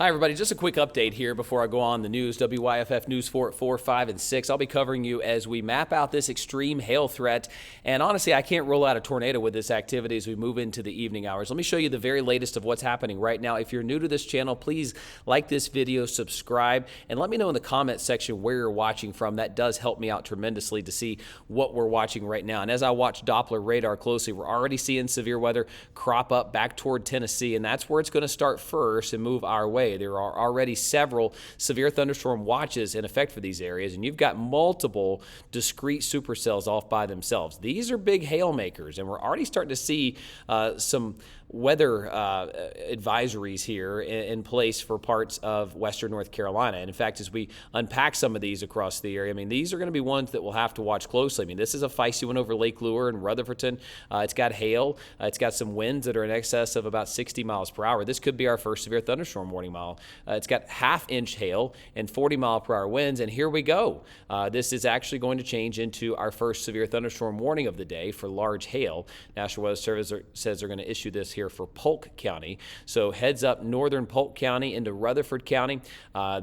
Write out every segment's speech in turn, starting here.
Hi, everybody. Just a quick update here before I go on the news. WYFF News 4 at 4, 5, and 6. I'll be covering you as we map out this extreme hail threat. And honestly, I can't roll out a tornado with this activity as we move into the evening hours. Let me show you the very latest of what's happening right now. If you're new to this channel, please like this video, subscribe, and let me know in the comment section where you're watching from. That does help me out tremendously to see what we're watching right now. And as I watch Doppler radar closely, we're already seeing severe weather crop up back toward Tennessee, and that's where it's going to start first and move our way. There are already several severe thunderstorm watches in effect for these areas, and you've got multiple discrete supercells off by themselves. These are big hail makers, and we're already starting to see some weather advisories here in place for parts of western North Carolina. And in fact, as we unpack some of these across the area, I mean, these are going to be ones that we'll have to watch closely. I mean, this is a feisty one over Lake Lure and Rutherfordton. It's got hail. It's got some winds that are in excess of about 60 miles per hour. This could be our first severe thunderstorm warning mile. It's got half-inch hail and 40-mile-per-hour winds, and here we go. This is actually going to change into our first severe thunderstorm warning of the day for large hail. National Weather Service says they're going to issue this here for Polk County. So heads up northern Polk County into Rutherford County.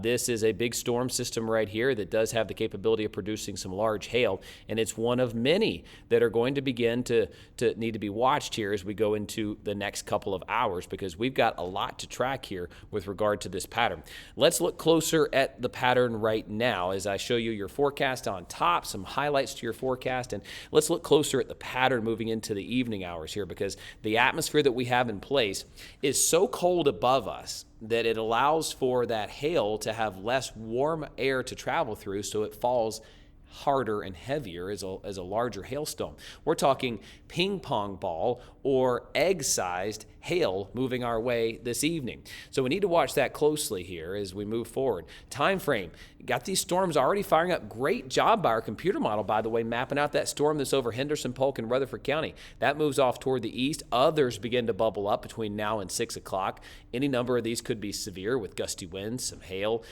This is a big storm system right here that does have the capability of producing some large hail, and it's one of many that are going to begin to need to be watched here as we go into the next couple of hours, because we've got a lot to track here with regard to this pattern. Let's look closer at the pattern right now as I show you your forecast on top, some highlights to your forecast, and let's look closer at the pattern moving into the evening hours here, because the atmosphere that we have in place is so cold above us that it allows for that hail to have less warm air to travel through, so it falls harder and heavier as a larger hailstone. We're talking ping pong ball or egg-sized hail moving our way this evening. So we need to watch that closely here as we move forward. Time frame. Got these storms already firing up. Great job by our computer model, by the way, mapping out that storm that's over Henderson, Polk, and Rutherford County. That moves off toward the east. Others begin to bubble up between now and 6 o'clock. Any number of these could be severe with gusty winds, some hail,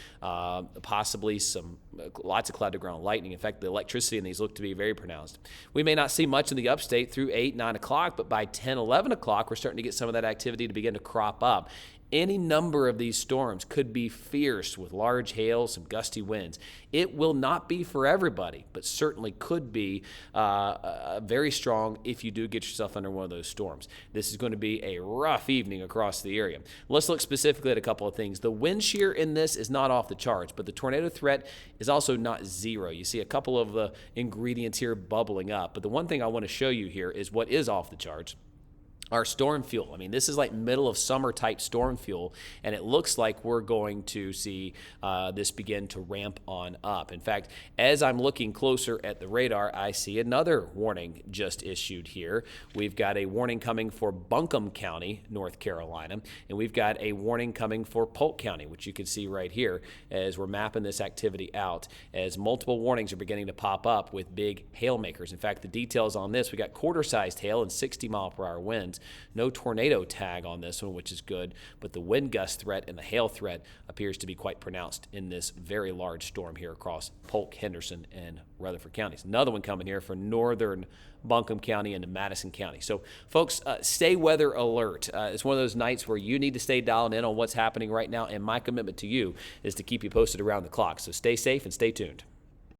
possibly lots of cloud-to-ground lightning. In fact, the electricity in these look to be very pronounced. We may not see much in the upstate through 8, 9 o'clock, but by 10, 11 o'clock, we're starting to get some of that activity to begin to crop up. Any number of these storms could be fierce with large hail, some gusty winds. It will not be for everybody, but certainly could be very strong if you do get yourself under one of those storms. This is going to be a rough evening across the area. Let's look specifically at a couple of things. The wind shear in this is not off the charts, but the tornado threat is also not zero. You see a couple of the ingredients here bubbling up, but the one thing I want to show you here is what is off the charts. Our storm fuel. I mean, this is like middle of summer type storm fuel, and it looks like we're going to see this begin to ramp on up. In fact, as I'm looking closer at the radar, I see another warning just issued here. We've got a warning coming for Buncombe County, North Carolina, and we've got a warning coming for Polk County, which you can see right here as we're mapping this activity out, as multiple warnings are beginning to pop up with big hail makers. In fact, the details on this, we got quarter-sized hail and 60-mile-per-hour winds. No tornado tag on this one, which is good, but the wind gust threat and the hail threat appears to be quite pronounced in this very large storm here across Polk, Henderson, and Rutherford counties. Another one coming here for northern Buncombe County into Madison County. So, folks, stay weather alert. It's one of those nights where you need to stay dialed in on what's happening right now, and my commitment to you is to keep you posted around the clock. So stay safe and stay tuned.